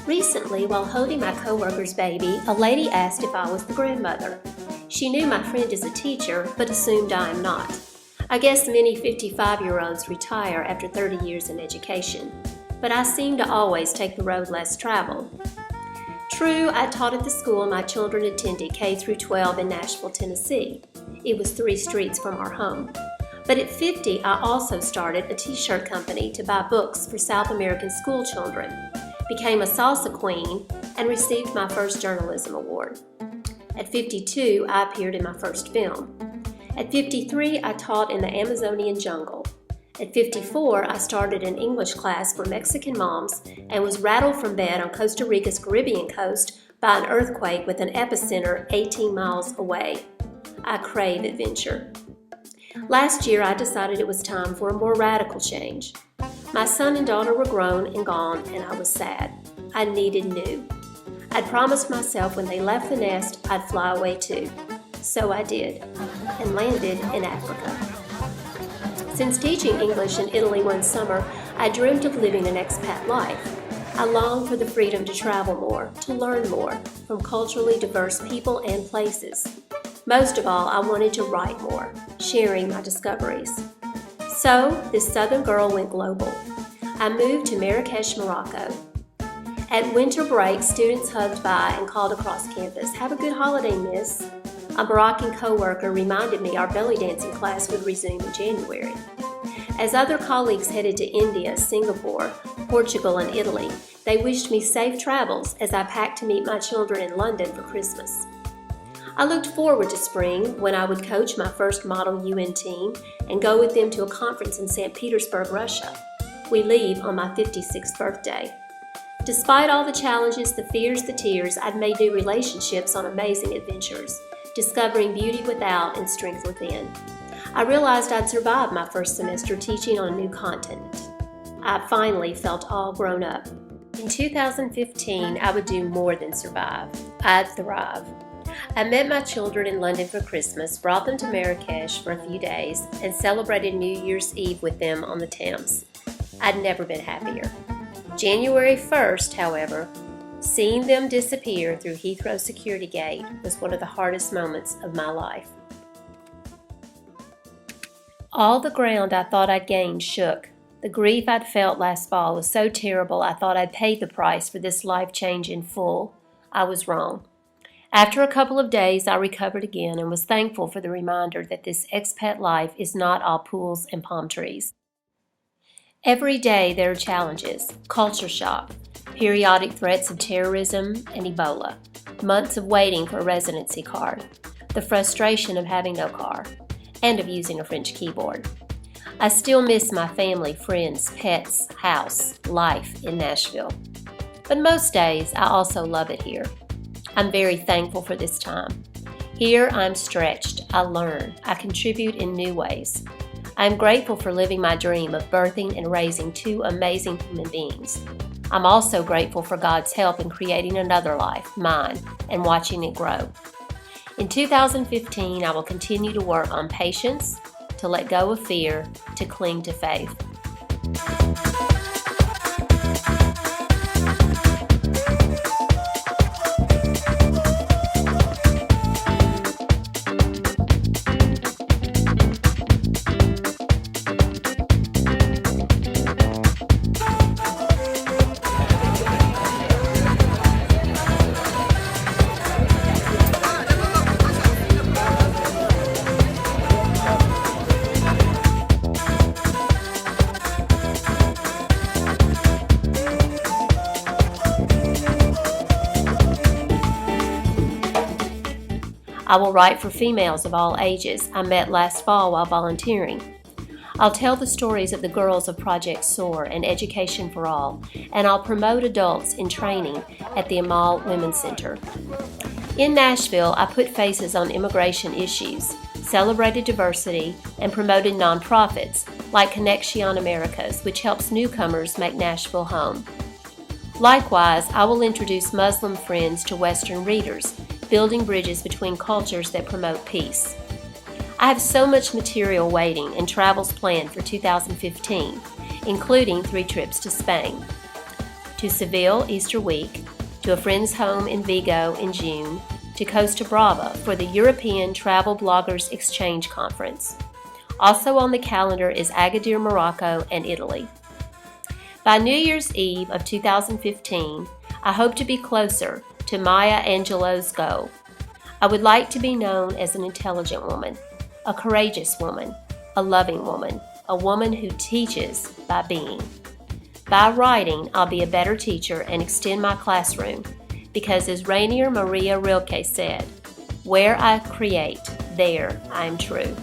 Recently, while holding my coworker's baby, a lady asked if I was the grandmother. She knew my friend is a teacher, but assumed I am not. I guess many 55-year-olds retire after 30 years in education, but I seem to always take the road less traveled. True, I taught at the school my children attended K through 12 in Nashville, Tennessee. It was 3 streets from our home. But at 50, I also started a t-shirt company to buy books for South American school children, became a salsa queen, and received my first journalism award. At 52, I appeared in my first film. At 53, I taught in the Amazonian jungle. At 54, I started an English class for Mexican moms and was rattled from bed on Costa Rica's Caribbean coast by an earthquake with an epicenter 18 miles away. I crave adventure. Last year, I decided it was time for a more radical change. My son and daughter were grown and gone, and I was sad. I needed new. I'd promised myself when they left the nest, I'd fly away too. So I did, and landed in Africa. Since teaching English in Italy one summer, I dreamt of living an expat life. I longed for the freedom to travel more, to learn more from culturally diverse people and places. Most of all, I wanted to write more, sharing my discoveries. So, this Southern girl went global. I moved to Marrakesh, Morocco. At winter break, students hugged by and called across campus, "Have a good holiday, miss." A Moroccan coworker reminded me our belly dancing class would resume in January. As other colleagues headed to India, Singapore, Portugal, and Italy, they wished me safe travels as I packed to meet my children in London for Christmas. I looked forward to spring when I would coach my first model UN team and go with them to a conference in St. Petersburg, Russia. We leave on my 56th birthday. Despite all the challenges, the fears, the tears, I'd made new relationships on amazing adventures, discovering beauty without and strength within. I realized I'd survived my first semester teaching on a new continent. I finally felt all grown up. In 2015, I would do more than survive. I'd thrive. I met my children in London for Christmas, brought them to Marrakesh for a few days, and celebrated New Year's Eve with them on the Thames. I'd never been happier. January 1st, however, seeing them disappear through Heathrow security gate was one of the hardest moments of my life. All the ground I thought I'd gained shook. The grief I'd felt last fall was so terrible I thought I'd paid the price for this life change in full. I was wrong. After a couple of days, I recovered again and was thankful for the reminder that this expat life is not all pools and palm trees. Every day there are challenges, culture shock, periodic threats of terrorism and Ebola, months of waiting for a residency card, the frustration of having no car, and of using a French keyboard. I still miss my family, friends, pets, house, life in Nashville. But most days, I also love it here. I'm very thankful for this time. Here, I'm stretched, I learn, I contribute in new ways. I'm grateful for living my dream of birthing and raising 2 amazing human beings. I'm also grateful for God's help in creating another life, mine, and watching it grow. In 2015, I will continue to work on patience, to let go of fear, to cling to faith. I will write for females of all ages I met last fall while volunteering. I'll tell the stories of the girls of Project SOAR and Education for All, and I'll promote adults in training at the Amal Women's Center. In Nashville, I put faces on immigration issues, celebrated diversity, and promoted nonprofits like Conexion Americas, which helps newcomers make Nashville home. Likewise, I will introduce Muslim friends to Western readers, building bridges between cultures that promote peace. I have so much material waiting and travels planned for 2015. including 3 trips to Spain, to Seville Easter week, to a friend's home in Vigo in June, to Costa Brava for the European Travel Bloggers Exchange Conference. Also on the calendar is Agadir, Morocco, and Italy. By New Year's Eve of 2015, I hope to be closer to Maya Angelou's goal. I would like to be known as an intelligent woman, a courageous woman, a loving woman, a woman who teaches by being. By writing, I'll be a better teacher and extend my classroom, because as Rainier Maria Rilke said, "Where I create, there I am true."